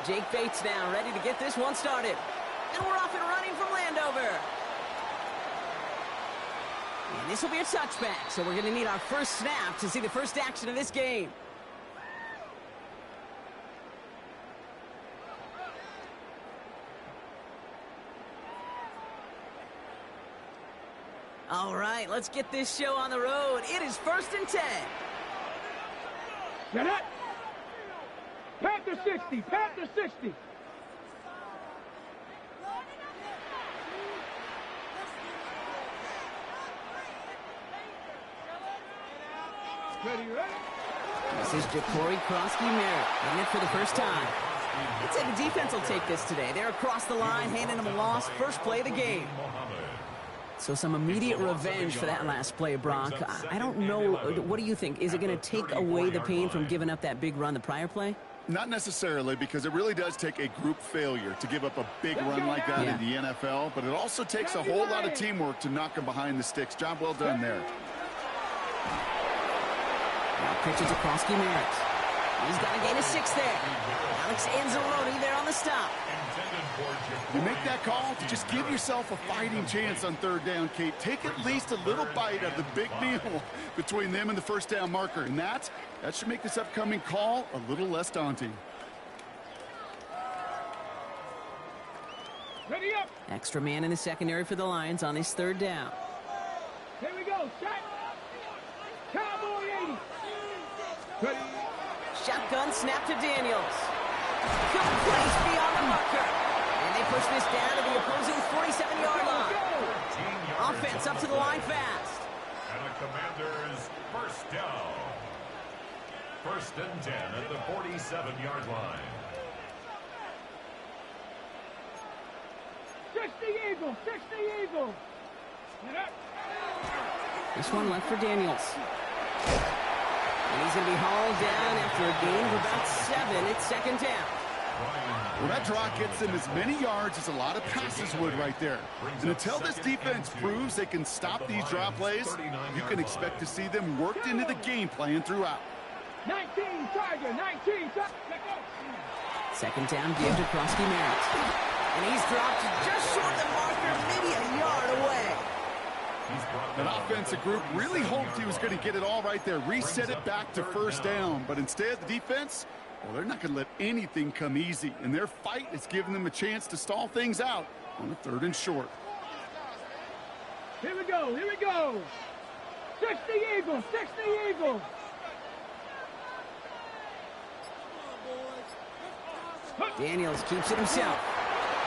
Jake Bates now ready to get this one started. And we're off and running from Landover. And this will be a touchback, so we're going to need our first snap to see the first action of this game. All right, let's get this show on the road. It is 1st and 10. Get it? Panther 60, Panther 60. Ready? This is Ja'Cory Krosky-Merritt getting it for the first time. I'd say the defense will take this today. They're across the line, handing them a loss. First play of the game. So some immediate revenge for that last play, Brock. I don't know. What do you think? Is it going to take away the pain from giving up that big run the prior play? Not necessarily, because it really does take a group failure to give up a big run like that in the NFL, but it also takes a whole lot of teamwork to knock them behind the sticks. Job well done there. Now pitch it to Krosky-Merritt. He's got a gain of 6 there. Alex Anzalone there on the stop. You make that call to just give yourself a fighting chance on 3rd down, Kate. Take at least a little bite of the big meal between them and the first down marker, and that should make this upcoming call a little less daunting. Ready up. Extra man in the secondary for the Lions on this 3rd down. Here we go. Shot. Cowboy 80. Ready. Shotgun snap to Daniels. Good place beyond the marker. And they push this down to the opposing 47-yard line. Offense up to the line fast. And the Commanders first down. 1st and 10 at the 47-yard line. 60 Eagles, 60 Eagles. This one left for Daniels. And he's going to be hauled down after a gain of about 7. It's 2nd down. Well, that draw gets them as many yards as a lot of passes would right there. And until this defense proves they can stop these draw plays, you can expect to see them worked into the game plan throughout. 19 Tiger, 19 Tiger. 2nd down, give to Krosky-Merritt. And he's dropped just short of the marker, maybe a yard away. That offensive group really hoped he was going to get it all right there, reset it back to 1st down. But instead, the defense, well, they're not going to let anything come easy. And their fight is giving them a chance to stall things out on the 3rd and short. Here we go, here we go. 60 Eagles, 60 Eagles. Daniels keeps it himself.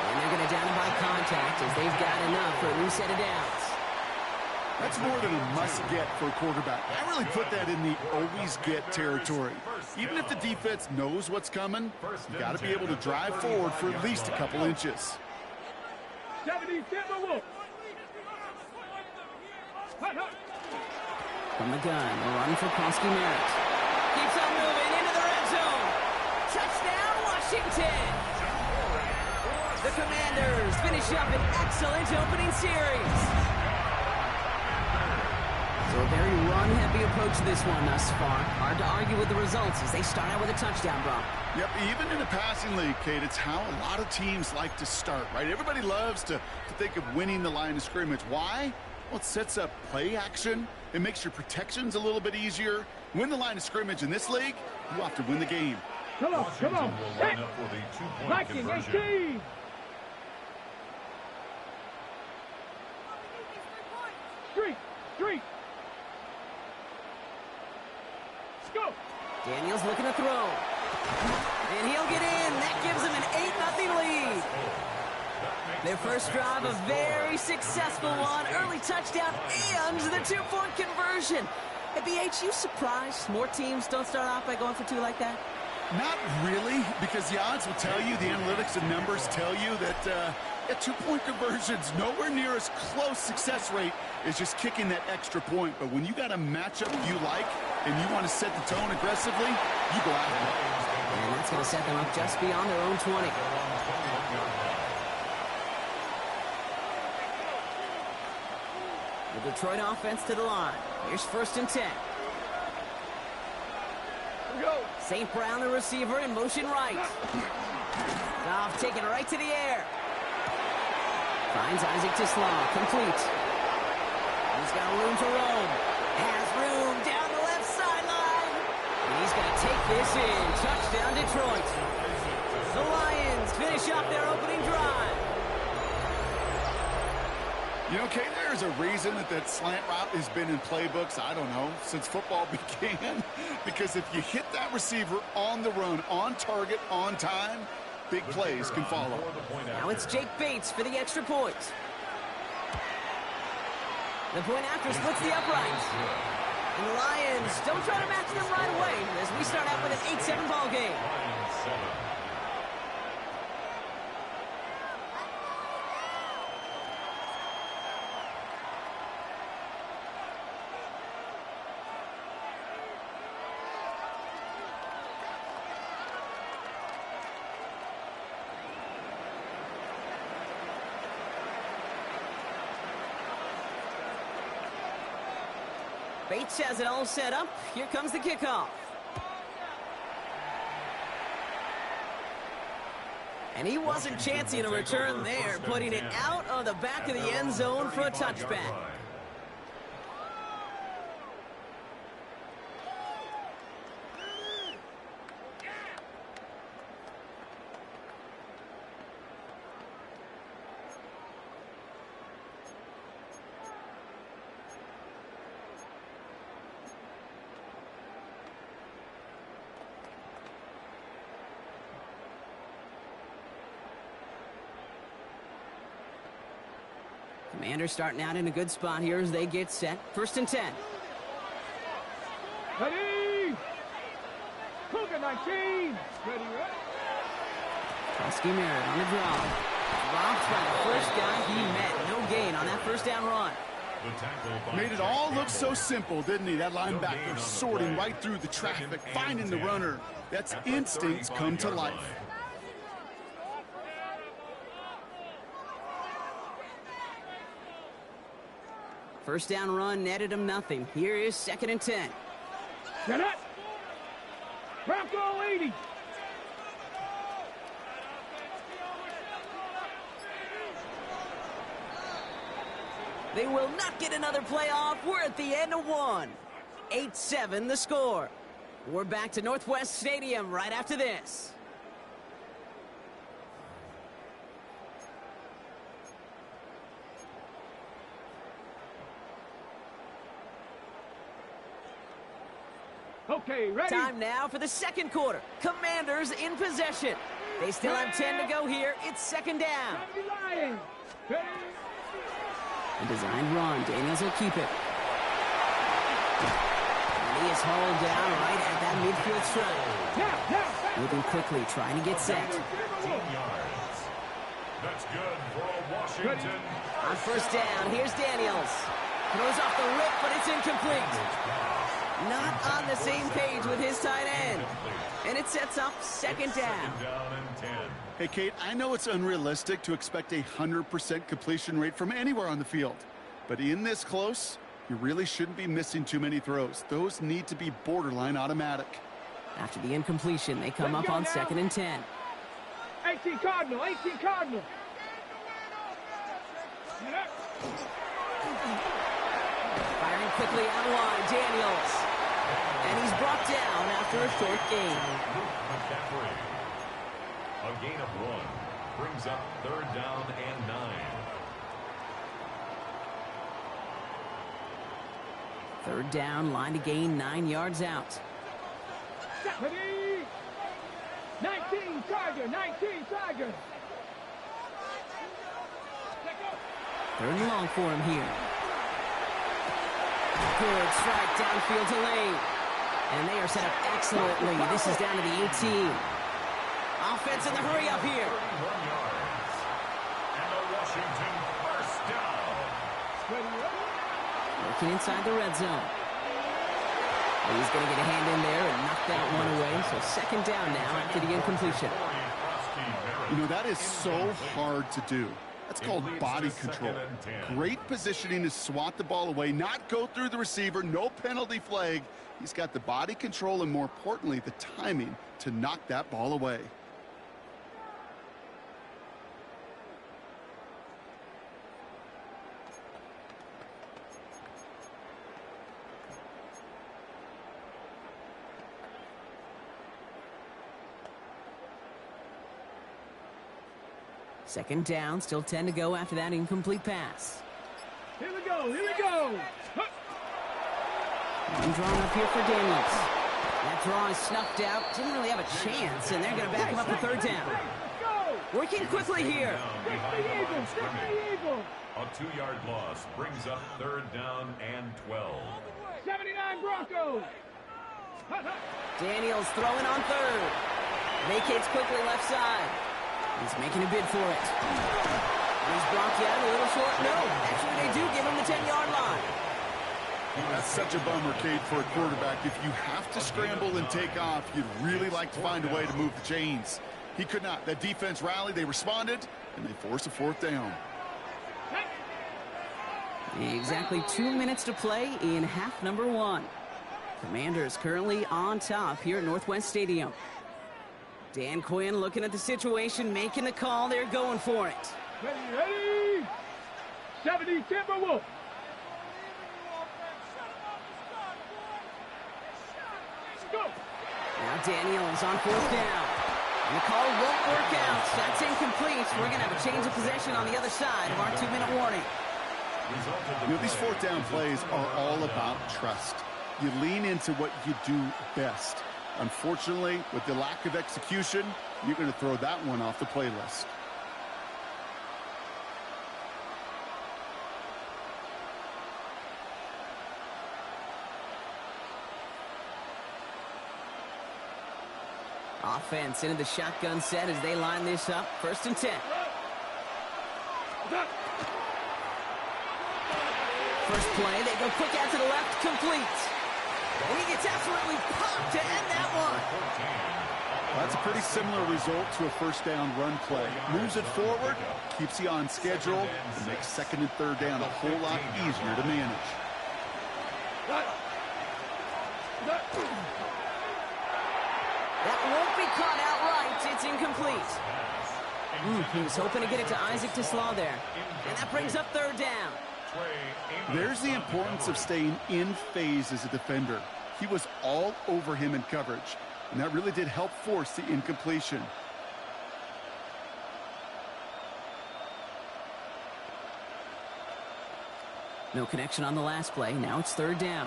And they're going to down him by contact as they've got enough for a new set of downs. That's more than a must-get for a quarterback. I really put that in the always-get territory. Even if the defense knows what's coming, you got to be able to drive forward for at least a couple inches. 70 Timberwolves. From the gun, a run for Krosky-Merritt. Keeps on moving into the red zone. Touchdown, Washington! The Commanders finish up an excellent opening series. So a very run-heavy approach to this one thus far. Hard to argue with the results as they start out with a touchdown, Brock. Yep, even in a passing league, Kate, it's how a lot of teams like to start, right? Everybody loves to think of winning the line of scrimmage. Why? Well, it sets up play action. It makes your protections a little bit easier. Win the line of scrimmage in this league, you have to win the game. Come on, come on. Viking 18. Street. Go. Daniels looking to throw. And he'll get in. That gives him an 8-0 lead. Their first drive, a very successful one. Early touchdown and the 2-point conversion. Hey, BH, you surprised more teams don't start off by going for 2 like that? Not really, because the odds will tell you, the analytics and numbers tell you that a 2-point conversion's nowhere near as close success rate as just kicking that extra point. But when you got a matchup you like and you want to set the tone aggressively, you go after it. And that's going to set them up just beyond their own 20. The Detroit offense to the line. Here's 1st and 10. Go. St. Brown, the receiver, in motion right. Goff taking it right to the air. Finds Isaac to Slaw. Complete. He's got room to roam. Has room down the left sideline. And he's going to take this in. Touchdown, Detroit. The Lions finish up their opening drive. You know, Kate, there's a reason that slant route has been in playbooks, I don't know, since football began. Because if you hit that receiver on the run, on target, on time, big plays can follow. Now it's Jake Bates for the extra point. The point after splits the uprights. And the Lions don't try to match them right away as we start out with an 8-7 ball game. Bates has it all set up. Here comes the kickoff. And he wasn't chancing a return there, putting it out of the back of the end zone for a touchback. Commanders starting out in a good spot here as they get set. 1st and 10. Ready! Cougar 19! Ready, Krusky Merritt on the draw. Dropped by the first guy he met. No gain on that first down run. Made it all look so simple, didn't he? That linebacker sorting right through the traffic, finding the runner. That's instincts come to life. First down run netted him nothing. Here is 2nd and 10. Get it! Bronco 80! They will not get another playoff. We're at the end of one. 8-7 the score. We're back to Northwest Stadium right after this. Okay, ready? Time now for the second quarter. Commanders in possession. They still have 10 to go here. It's 2nd down. Lions! Ready? A designed run. Daniels will keep it. And he is hauled down right at that midfield stripe. Now! Moving quickly, trying to get set. 10 yards. That's good for a Washington. On 1st down, here's Daniels. Throws off the rip, but it's incomplete. Not on the same page with his tight end. And it sets up 2nd down. Hey, Kate, I know it's unrealistic to expect a 100% completion rate from anywhere on the field. But in this close, you really shouldn't be missing too many throws. Those need to be borderline automatic. After the incompletion, they come up on 2nd and 10. 18 Cardinal! 18 Cardinal! Firing quickly out wide, Daniels. And he's brought down after a short gain. A gain of 1 brings up 3rd down and 9. 3rd down, line to gain 9 yards out. Ready? 19 Tiger! 19 Tiger! 3rd and long for him here. Good strike downfield to Lane. And they are set up excellently. This is down to the 18. Offense in the hurry up here. 31 yards. And a Washington 1st down. Working inside the red zone. And he's going to get a hand in there and knock that one away. So 2nd down now after the incompletion. You know, that is so hard to do. That's called body control. Great positioning to swat the ball away, not go through the receiver, no penalty flag. He's got the body control and, more importantly, the timing to knock that ball away. Second down, still 10 to go after that incomplete pass. Here we go, here we go. One drawn up here for Daniels. That draw is snuffed out. Didn't really have a chance, and they're going to back him up to third down. Working quickly here. A 2-yard loss brings up third down and 12. 79 Broncos. Daniels throwing on third. Vacates quickly left side. He's making a bid for it. He's blocked out a little short. No, actually they do give him the 10-yard line. That's such a bummer, Kate, for a quarterback. If you have to scramble and take off, you'd really like to find a way to move the chains. He could not. That defense rallied, they responded, and they forced a fourth down. Exactly 2 minutes to play in half number 1. Commanders currently on top here at Northwest Stadium. Dan Quinn looking at the situation, making the call. They're going for it. Ready, 70 Timberwolves. Now Daniels on fourth down. And the call won't work out. That's incomplete. We're going to have a change of possession on the other side of our 2-minute warning. You know, these fourth down plays are all about trust. You lean into what you do best. Unfortunately, with the lack of execution, you're going to throw that one off the playlist. Offense into the shotgun set as they line this up. First and 10. First play, they go quick out to the left, complete. He gets absolutely popped to end that one. That's a pretty similar result to a first down run play. Moves it forward, keeps you on schedule, and makes second and third down a whole lot easier to manage. That won't be caught outright. It's incomplete. He was hoping to get it to Isaac to Slaw there. And that brings up third down. There's the importance of staying in phase as a defender. He was all over him in coverage, and that really did help force the incompletion. No connection on the last play. Now it's third down.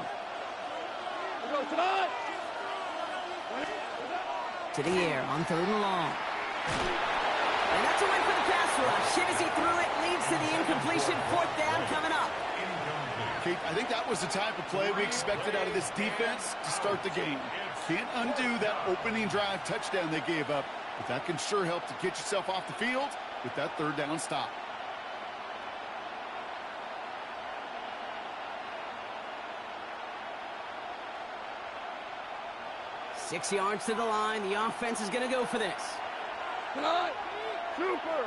To the air on third and long. And that's away for the pass rush. Hit as he threw it, leads to the incompletion. Fourth down coming up. Kate, I think that was the type of play we expected out of this defense to start the game. Can't undo that opening drive touchdown they gave up, but that can sure help to get yourself off the field with that third down stop. Six yards to the line. The offense is going to go for this. Super.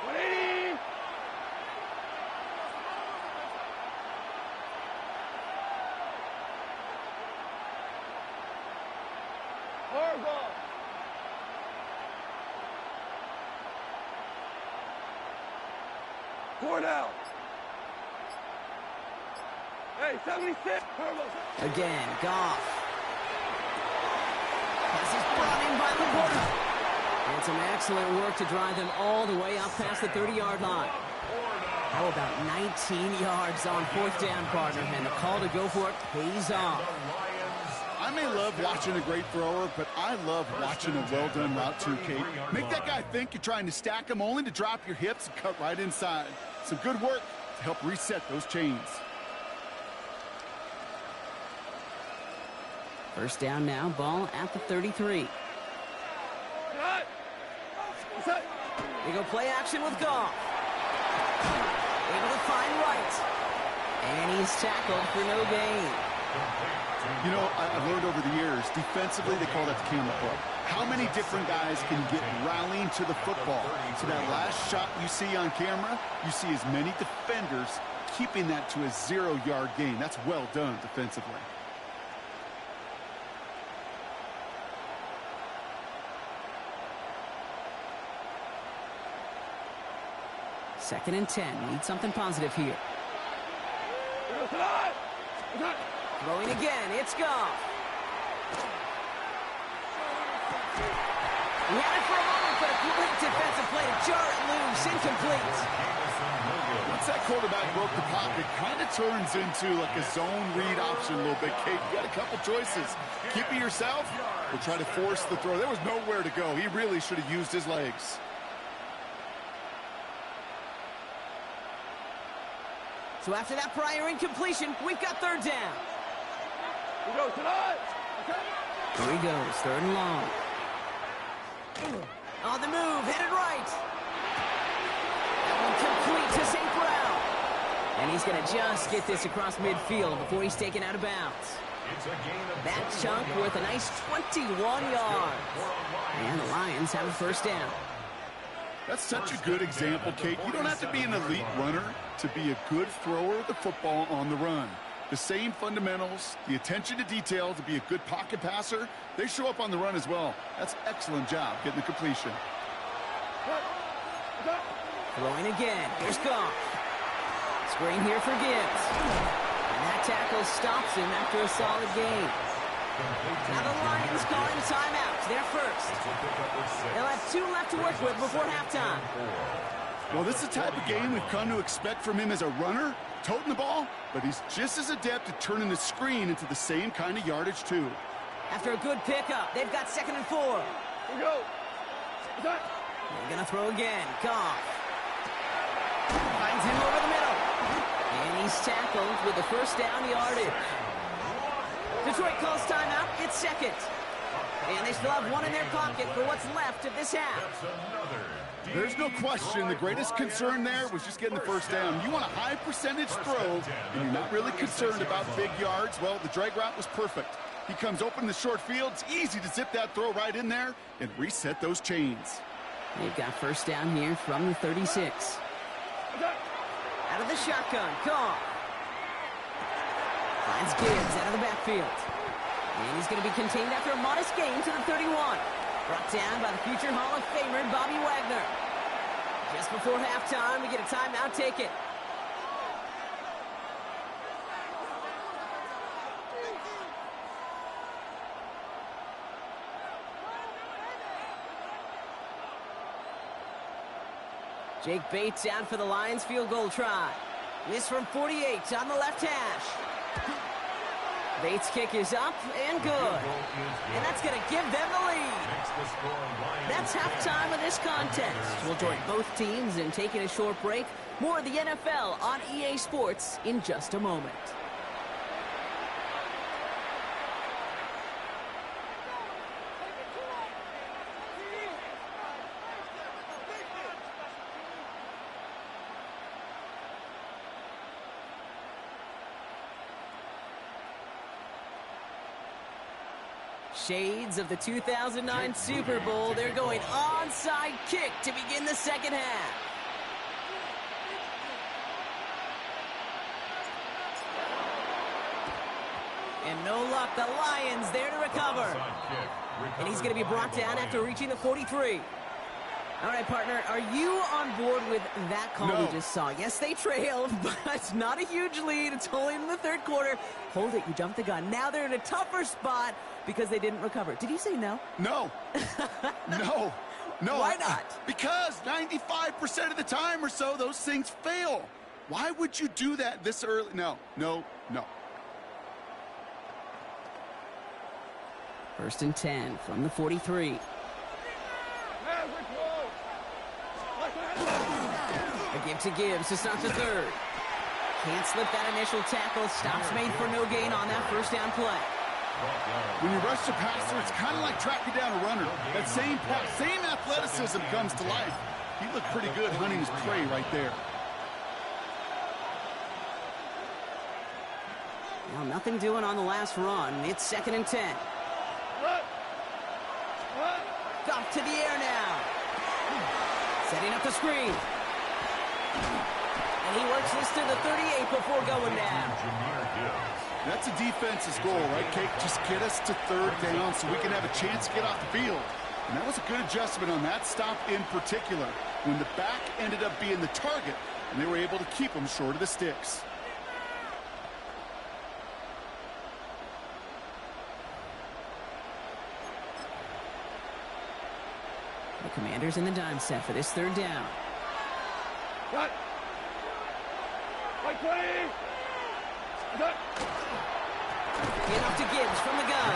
180. Harbaugh. Cornell. Hey, 76. Harbaugh. Again, Goff. Pass is brought in by Laporta. And some excellent work to drive them all the way up past the 30-yard line. How about 19 yards on fourth down, partner? And the call to go for it pays off. I may love watching a great thrower, but I love watching a well-done route too, Kate. Make that guy think you're trying to stack him only to drop your hips and cut right inside. Some good work to help reset those chains. First down now, ball at the 33. They go play action with Goff. Able to find Wright. And he's tackled for no gain. You know, I've learned over the years, defensively, they call that the camera club. How many different guys can get rallying to the football? So that last shot you see on camera, you see as many defenders keeping that to a 0-yard gain. That's well done defensively. Second and 10. Need something positive here. Throwing again. It's Goff. He had it for a moment, but a great defensive play to jar it loose. Incomplete. Once that quarterback broke the pocket, kind of turns into like a zone read option a little bit, Kate. You got a couple choices. Keep it yourself or try to force the throw. There was nowhere to go. He really should have used his legs. So after that prior incompletion, we've got third down. We go tonight. Here he goes, third and long. On the move, headed right. That one complete to St. Brown. And he's going to just get this across midfield before he's taken out of bounds. That chunk worth a nice 21 yards. And the Lions have a first down. That's such a good example, Kate. You don't have to be an elite runner to be a good thrower of the football on the run. The same fundamentals, the attention to detail to be a good pocket passer, they show up on the run as well. That's excellent job getting the completion. Throwing again. Here's Goff. Screen here for Gibbs. And that tackle stops him after a solid gain. Now the Lions calling timeouts. They're first. They'll have 2 left to work with before halftime. Well, this is the type of game we've come to expect from him as a runner, toting the ball, but he's just as adept at turning the screen into the same kind of yardage, too. After a good pickup, they've got 2nd and 4. Here we go. They're going to throw again. Goff. Finds him over the middle. And he's tackled with the first down yardage. Detroit calls timeout. It's second. And they still have one in their pocket for what's left of this half. There's no question the greatest concern there was just getting the first down. You want a high percentage throw, and you're not really concerned about big yards. Well, the drag route was perfect. He comes open in the short field. It's easy to zip that throw right in there and reset those chains. They've got first down here from the 36. Out of the shotgun. Goff. Finds Gibbs out of the backfield. And he's going to be contained after a modest gain to the 31. Brought down by the future Hall of Famer, Bobby Wagner. Just before halftime, we get a timeout taken. Jake Bates out for the Lions field goal try. Miss from 48 on the left hash. Bates' kick is up and good. And that's going to give them the lead. That's halftime of this contest. We'll join both teams in taking a short break. More of the NFL on EA Sports in just a moment. Shades of the 2009 Super Bowl. They're going onside kick to begin the second half. And no luck. The Lions there to recover. And he's going to be brought down after reaching the 43. All right, partner, are you on board with that call we just saw? Yes, they trailed, but it's not a huge lead. It's only in the third quarter. Hold it, you jumped the gun. Now they're in a tougher spot because they didn't recover. Did you say no? No. No. Why not? Because 95% of the time or so, those things fail. Why would you do that this early? No. First and 10 from the 43. A give to Gibbs to start the third. Can't slip that initial tackle. Stops made for no gain on that first down play. When you rush the passer, it's kind of like tracking down a runner. That same athleticism comes to life. He looked pretty good hunting his prey right there. Well, nothing doing on the last run. It's 2nd and 10. Goff to the air now. Setting up the screen. And he works this to the 38 before going down. That's a defense's goal, right, Kate? Just get us to third down so we can have a chance to get off the field. And that was a good adjustment on that stop in particular, when the back ended up being the target, and they were able to keep him short of the sticks. Commanders in the dime set for this third down. Cut. Right 20. Cut. Get off to Gibbs from the gun.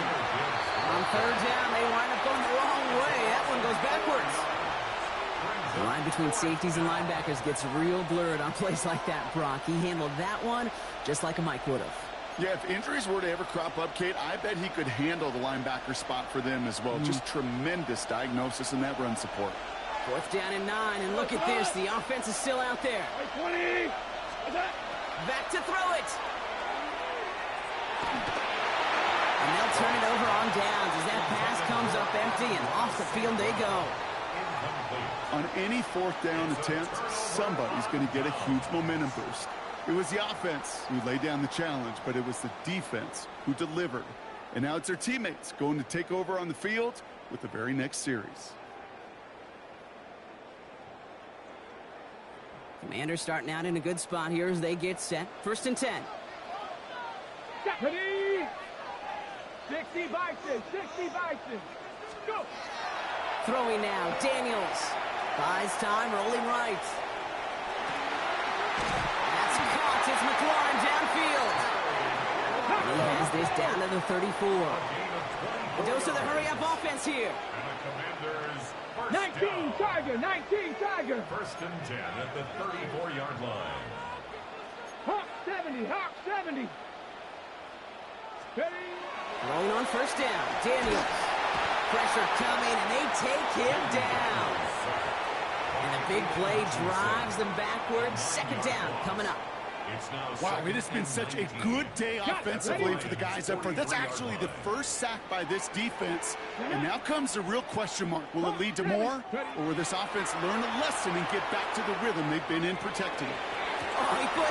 On third down, they wind up going the wrong way. That one goes backwards. The line between safeties and linebackers gets real blurred on plays like that, Brock. He handled that one just like a Mike would have. Yeah, if injuries were to ever crop up, Kate, I bet he could handle the linebacker spot for them as well. Just tremendous diagnosis in that run support. Fourth down and 9, and look at this. The offense is still out there. Right 20. Back to throw it. And they'll turn it over on downs as that pass comes up empty, and off the field they go. On any fourth down attempt, somebody's going to get a huge momentum boost. It was the offense who laid down the challenge, but it was the defense who delivered. And now it's their teammates going to take over on the field with the very next series. Commanders starting out in a good spot here as they get set. First and 10. Ready? 60 Bison. 60 Bison. Go. Throwing now. Daniels. Buys time, rolling right. That's caught. It's McLaurin downfield. He has this down to the 34. A dose of the hurry-up offense here. 19 Tiger. 19 Tiger. First and 10 at the 34-yard line. Hawk 70. Hawk 70. Ready? Rolling on first down. Daniels. Pressure coming, and they take him down. And the big play drives them backwards. Second down coming up. Wow, it has been such a good day offensively for the guys up front. That's actually the first sack by this defense. And now comes the real question mark. Will it lead to more? Or will this offense learn a lesson and get back to the rhythm they've been in protecting? Oh, he put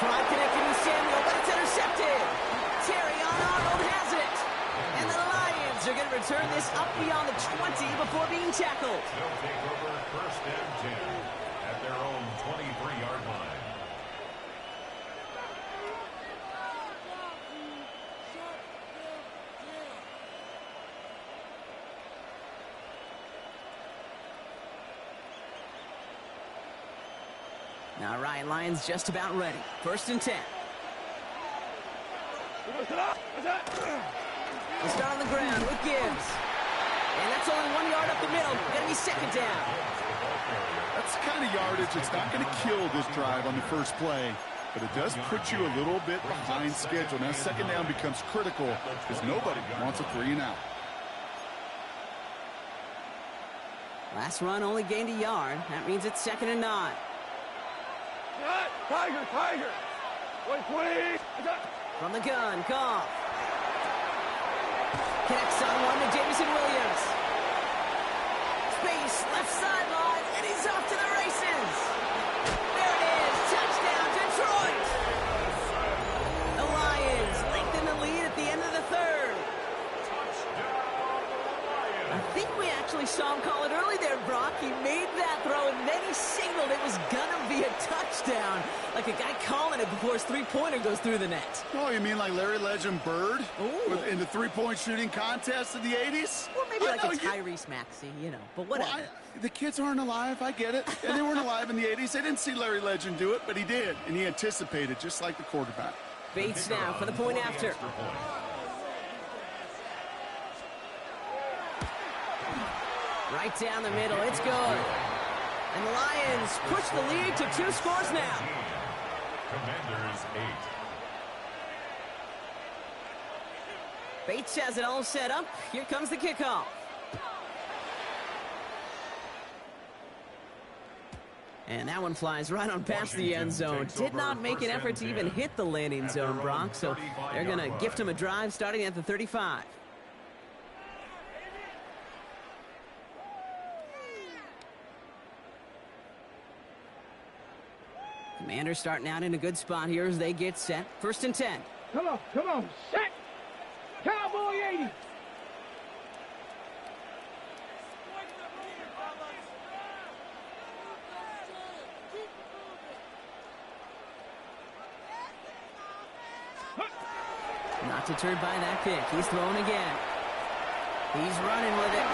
Pride connected with Samuel, but it's intercepted. Terry on Arnold has it. And the Lions are going to return this up beyond the 20 before being tackled. They'll take over first and 10 at their own 23-yard line. All right, Lions just about ready. First and 10. They'll start on the ground with Gibbs. And that's only 1 yard up the middle. Going to be second down. That's the kind of yardage that's not going to kill this drive on the first play, but it does put you a little bit behind schedule. Now second down becomes critical because nobody wants a 3-and-out. Last run only gained a yard. That means it's second and 9. Tiger, Tiger. 120. From the gun, Goff. Connects on one to Jameson Williams. Space, left sideline, and he's off to the races. There it is, touchdown, Detroit. The Lions lengthen the lead at the end of the third. I think we actually saw him call it early there, Brock. He made that throw, and then he signaled it was going to be a touchdown. Like a guy calling it before his three-pointer goes through the net. Oh, you mean like Larry Legend Bird in the three-point shooting contest in the 80s? Or maybe like a Tyrese Maxey, you know, but whatever. Well, the kids aren't alive, I get it. And they weren't alive in the 80s. They didn't see Larry Legend do it, but he did. And he anticipated, just like the quarterback. Bates now for the point after. Right down the middle, it's good. And the Lions push the lead to 2 scores now. Commanders 8. Bates has it all set up. Here comes the kickoff. And that one flies right on past the end zone. Did not make an effort to even hit the landing zone, Brock. So they're going to gift him a drive starting at the 35. Commanders starting out in a good spot here as they get set. First and 10. Come on, set. Cowboy 80. Not deterred by that pick. He's throwing again. He's running with it.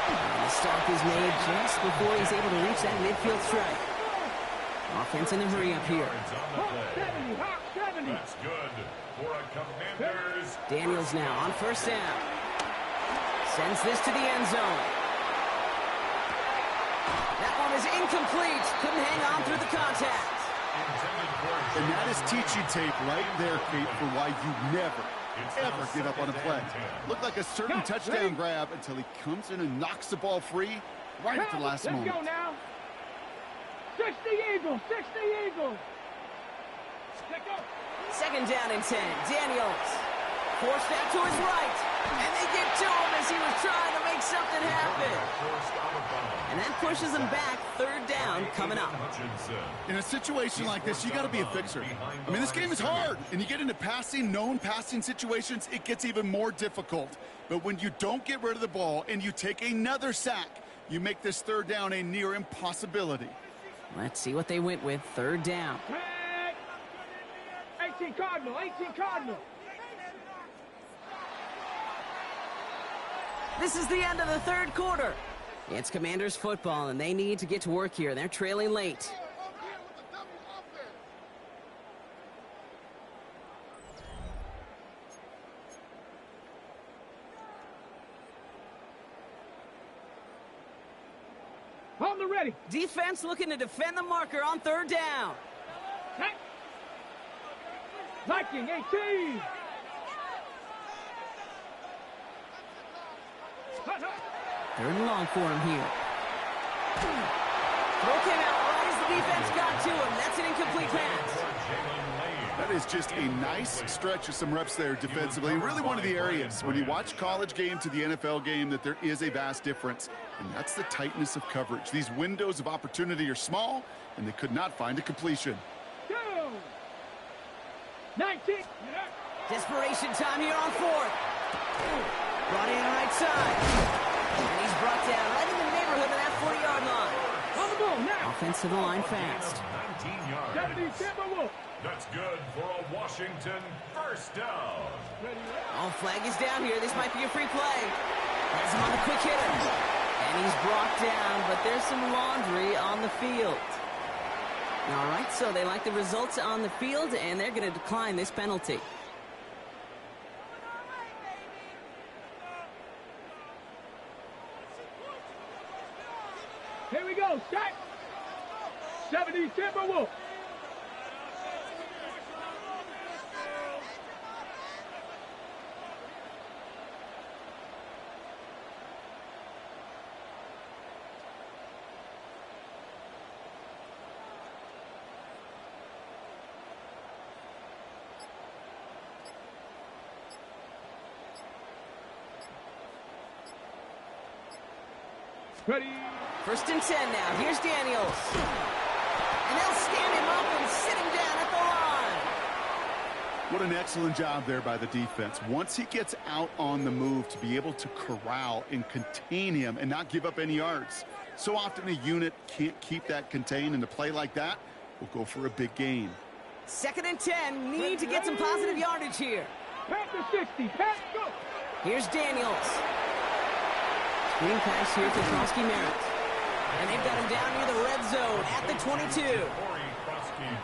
And the stop is made just before he's able to reach that midfield strike. Offense in the hurry up here. 70, hot 70. That's good for a Commanders. Daniels now on first down. Sends this to the end zone. That one is incomplete. Couldn't hang on through the contact. And that is teaching tape right there, Kate, for why you never, ever give up on a play. Looked like a certain touchdown grab until he comes in and knocks the ball free right at the last moment. Let's go now. 60 Eagles, 60 Eagles. Let's go. Second down and 10. Daniels forced that to his right. And they get to him as he was trying to make something happen. And that pushes him back. Third down coming up. In a situation like this, you got to be a fixer. I mean, this game is hard. And you get into known passing situations, it gets even more difficult. But when you don't get rid of the ball and you take another sack, you make this third down a near impossibility. Let's see what they went with. Third down. 18 Cardinal, 18 Cardinal. This is the end of the third quarter. It's Commanders football, and they need to get to work here. They're trailing late. On the ready. Defense looking to defend the marker on third down. Viking, 18. Third and long for him here. Throw came out right as the defense got to him. That's an incomplete pass. That is just a nice stretch of some reps there defensively. Really one of the areas when you watch college game to the NFL game that there is a vast difference. And that's the tightness of coverage. These windows of opportunity are small, and they could not find a completion. 19. Desperation time here on fourth. Brought in right side. And he's brought down right in the neighborhood of that 40-yard line. On the ball now. Offense to the line fast. 19 yards. 70 Timberwolves. That's good for a Washington first down. Oh, flag is down here. This might be a free play. Has him on the quick hitter. And he's brought down, but there's some laundry on the field. All right, so they like the results on the field, and they're going to decline this penalty. Here we go, set. 70 Timberwolves. Ready. First and 10 now. Here's Daniels. And they'll stand him up and sit him down at the line. What an excellent job there by the defense. Once he gets out on the move, to be able to corral and contain him and not give up any yards. So often a unit can't keep that contained, and a play like that will go for a big gain. Second and 10. Need to get some positive yardage here. Pat the 60. Pat, go. Here's Daniels. Screen pass here to Krosky Merritt. And they've got him down near the red zone at the 22.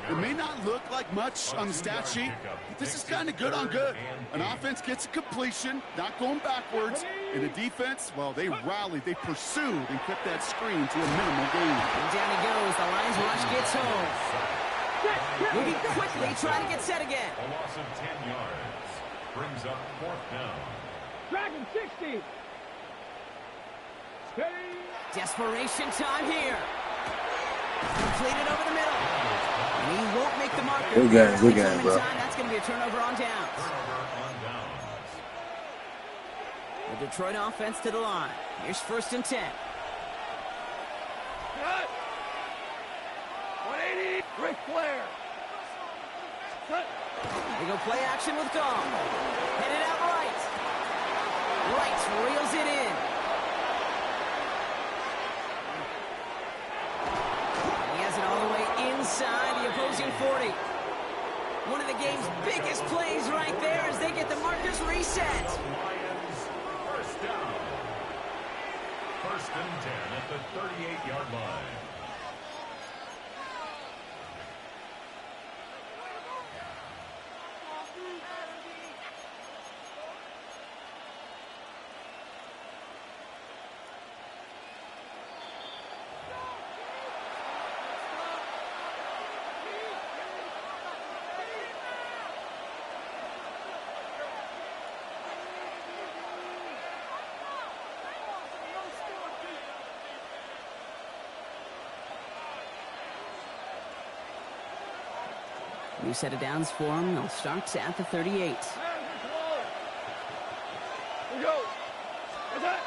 It may not look like much on the stat sheet, but this is kind of good on good. An offense gets a completion, not going backwards, and the defense, well, they rallied, they pursued, and kept that screen to a minimal gain. And down he goes. The Lions rush gets home. Moving quickly, trying to get set again. A loss of 10 yards brings up fourth down. Dragon 60. Desperation time here. Completed over the middle. And he won't make the marker. Good game, bro. That's going to be a turnover on downs. The Detroit offense to the line. Here's first and 10. 180. Ric Flair. They go play action with Gong. Headed out right. Right reels it in. He has it all the way inside the opposing 40. One of the game's biggest plays right there as they get the markers reset. Lions first down. New set of downs for him. They'll start at the 38. Here we go. What's that?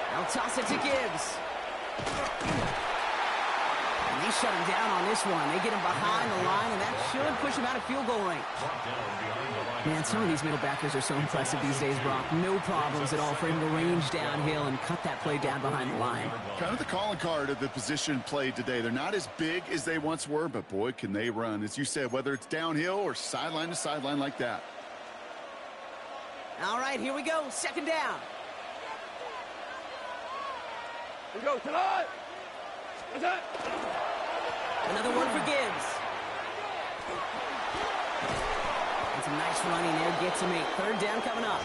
They'll toss it to Gibbs. And they shut him down on this one. They get him behind the line, and that should push him out of field goal range. Man, some of these middle backers are so impressive these days, Brock. No problems at all for him to range downhill and cut that play down behind the line. Kind of the calling card of the position played today. They're not as big as they once were, but boy, can they run. As you said, whether it's downhill or sideline to sideline like that. All right, here we go. Second down. Here we go. Tonight. What's that? Another one for Gibbs. And some nice running there. Gets him 8. Third down coming up.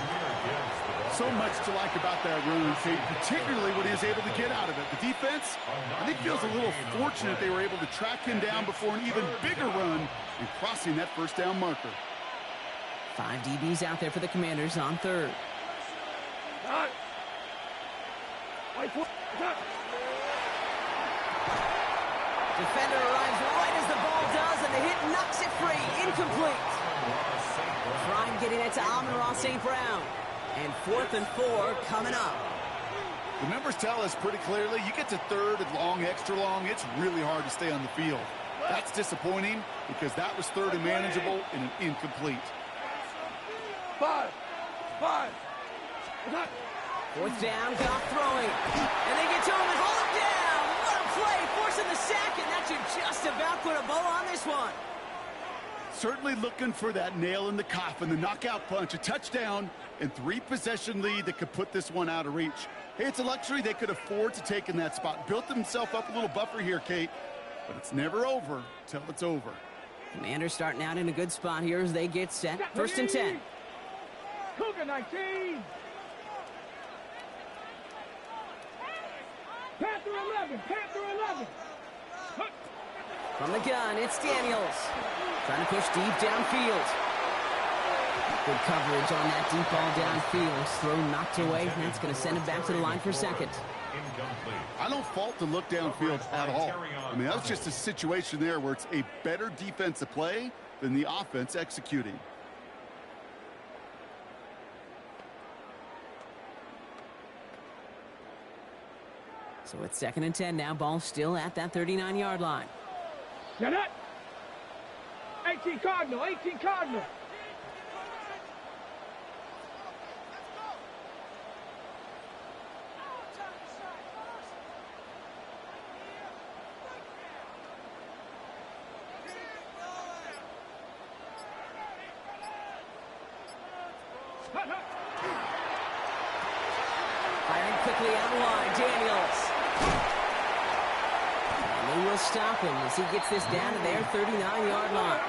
So much to like about that run, Kate, particularly what he was able to get out of it. The defense, I think, feels a little fortunate they were able to track him down before an even bigger run and crossing that first down marker. 5 DBs out there for the Commanders on third. Tonight. Wait for it. Defender arrives right as the ball does, and the hit knocks it free. Incomplete. Trying getting it to Amon-Ra St. Brown. And 4th and 4 coming up. The numbers tell us pretty clearly, you get to third and long, extra long, it's really hard to stay on the field. That's disappointing because that was third and manageable and an incomplete. 5. What's that? 4th down, Goff throwing. And they get to him and hold him down. What a play, forcing the sack, and that should just about put a bow on this one. Certainly looking for that nail in the coffin, the knockout punch, a touchdown, and 3-possession lead that could put this one out of reach. Hey, it's a luxury they could afford to take in that spot. Built themselves up a little buffer here, Kate, but it's never over till it's over. Commanders starting out in a good spot here as they get set. 1st and 10. Cougar 19. Panther 11. From the gun, it's Daniels. Trying to push deep downfield. Good coverage on that deep ball downfield. Throw knocked away. That's going to send it back to the line for second. I don't fault the look downfield at all. I mean, that was just a situation there where it's a better defensive play than the offense executing. So it's 2nd and 10 now. Ball still at that 39-yard line. Get it. 18 Cardinal. Firing quickly out of the line. Daniels. And they will stop him as he gets this down to their 39-yard line.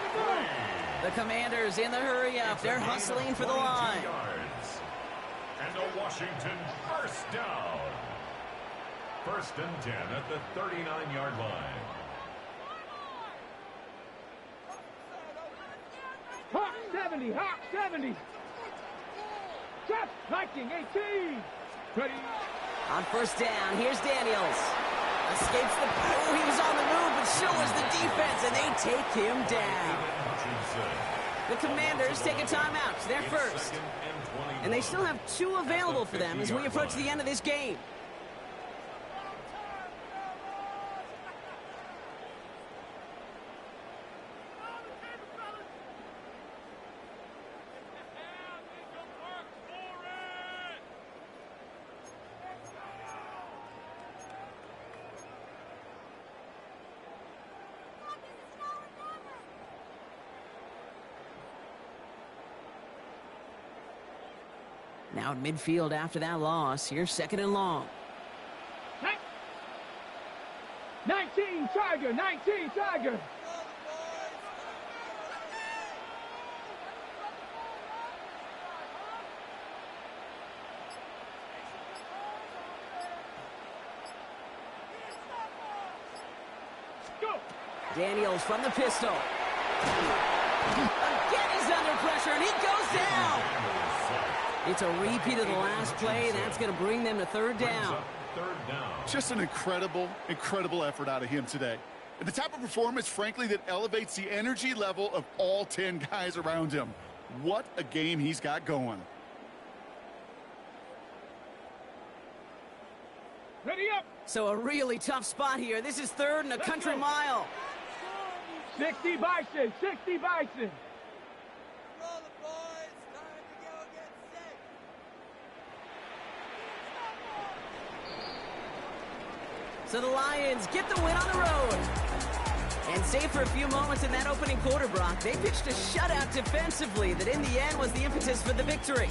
The Commanders in the hurry up. They're hustling for the line. And a Washington first down. 1st and 10 at the 39-yard line. Hawk 70. Jeff Viking 18. Ready. On 1st down, here's Daniels. Escapes the... Oh, he was on the move, but so was the defense, and they take him down. The Commanders take a timeout. They're first. And they still have 2 available for them as we approach the end of this game. Now at midfield after that loss. Here's 2nd and long. 19 Tiger. Go. Daniels from the pistol. Again, he's under pressure, and he goes down. It's a repeat of the last play. That's going to bring them to 3rd down. Just an incredible effort out of him today. The type of performance, frankly, that elevates the energy level of all 10 guys around him. What a game he's got going. Ready up. So a really tough spot here. This is third and a country mile. 60 Bison, 60 Bison. Roll the boys. Time to go get set. So the Lions get the win on the road. And save for a few moments in that opening quarter, Brock, they pitched a shutout defensively that in the end was the impetus for the victory.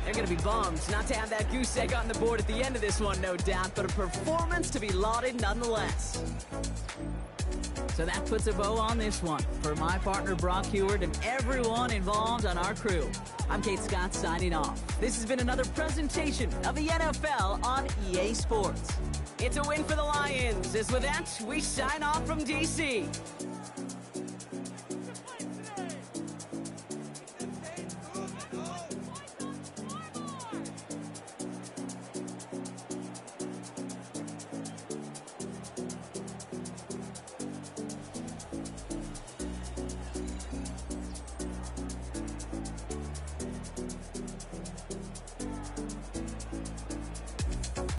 They're going to be bummed not to have that goose egg on the board at the end of this one, no doubt, but a performance to be lauded nonetheless. So that puts a bow on this one. For my partner, Brock Heward, and everyone involved on our crew, I'm Kate Scott signing off. This has been another presentation of the NFL on EA Sports. It's a win for the Lions. As with that, we sign off from D.C.